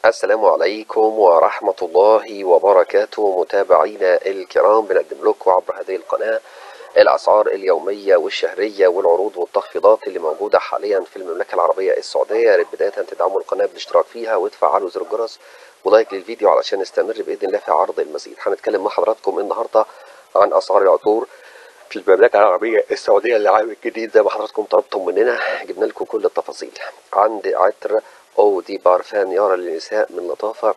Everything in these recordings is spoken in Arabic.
السلام عليكم ورحمة الله وبركاته متابعينا الكرام، بنقدم لكم عبر هذه القناة الأسعار اليومية والشهرية والعروض والتخفيضات اللي موجودة حاليا في المملكة العربية السعودية. يا ريت بداية تدعموا القناة بالاشتراك فيها وتفعلوا زر الجرس ولايك للفيديو علشان نستمر بإذن الله في عرض المزيد. هنتكلم مع حضراتكم النهاردة عن أسعار العطور في المملكة العربية السعودية للعام الجديد. زي ما حضراتكم طلبتم مننا جبنا لكم كل التفاصيل. عندي عطر او دي بارفان يارا للنساء من لطافة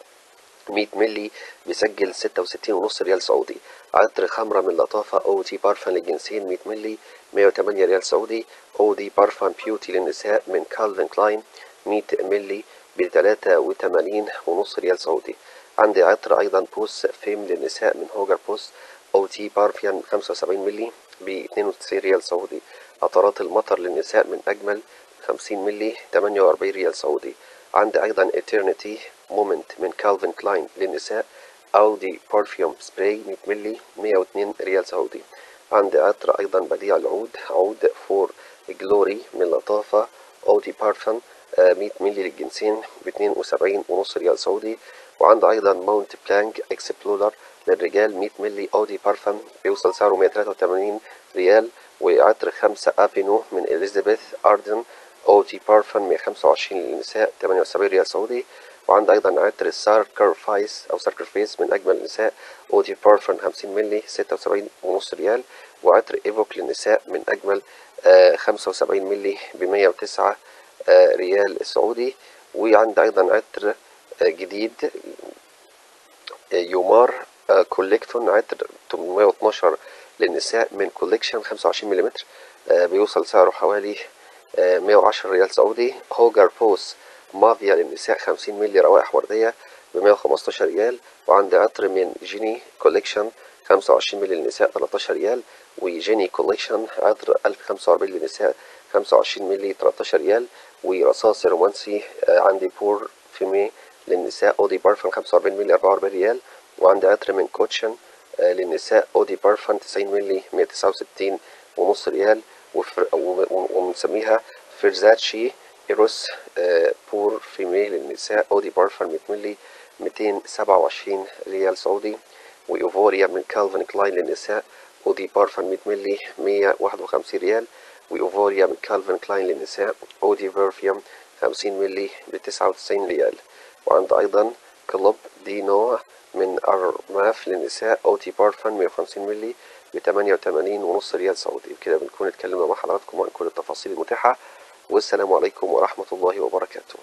100 ملي بيسجل 66.5 ريال سعودي. عطر خمرة من لطافة او دي بارفان للجنسين 100 ملي 108 ريال سعودي. او دي بارفان بيوتي للنساء من كالفين كلاين 100 ملي ب 83.5 ريال سعودي. عندي عطر ايضا بوس فيم للنساء من هوجر بوس او تي بارفيان 75 ملي ب 92 ريال سعودي. عطرات المطر للنساء من اجمل 50 ملي 48 ريال سعودي. عندي ايضا eternity مومنت من كالفين كلاين للنساء اودي برفيوم سبراي 100 ملي 102 ريال سعودي. عندي عطر ايضا بديع العود عود فور جلوري من لطافة اودي بارفان 100 ملي للجنسين ب 72.5 ريال سعودي. وعندي ايضا ماونت بلانك اكسبلورر للرجال 100 ملي اودي بارفان بيوصل سعره 183 ريال. وعطر 5 افينو من اليزابيث اردن اوتي بارفان 125 للنساء 78 ريال سعودي. وعند ايضا عطر الساركرفايس او ساركرفيس من اجمل النساء اوتي بارفان 50 ملي 76.5 ريال. وعطر ايفوك للنساء من اجمل 75 ملي ب 109 ريال سعودي. وعند ايضا عطر جديد يومار كوليكتون عطر 812 للنساء من كوليكشن 25 ملم بيوصل سعره حوالي 110 ريال سعودي. هوجر بوس مافيا للنساء 50 ملي روائح وردية ب 115 ريال. وعندي عطر من جيني كوليكشن 25 ملي للنساء 13 ريال. وجيني كوليكشن عطر 1045 للنساء 25 ملي 13 ريال. ورصاص رومانسي عندي بور فيمي للنساء اودي بارفان 45 ملي 44 ريال. وعندي عطر من كوتشن للنساء اودي بارفان 90 ملي 169.5 ريال. وبنسميها فيرزاتشي ايروس بور فيميل للنساء اودي بارفان 100 ملي 227 ريال سعودي. وايفوريا من كالفين كلاين للنساء اودي بارفان 100 ملي 151 ريال. وايفوريا من كالفين كلاين للنساء اودي برفيوم 50 ملي ب 99 ريال. وعند ايضا كلوب دي نوع من ارماف للنساء اوتي بارفان 150 ملي ب 88.5 ريال سعودي. بكده بنكون اتكلمنا مع حضراتكم عن كل التفاصيل المتاحة. والسلام عليكم ورحمة الله وبركاته.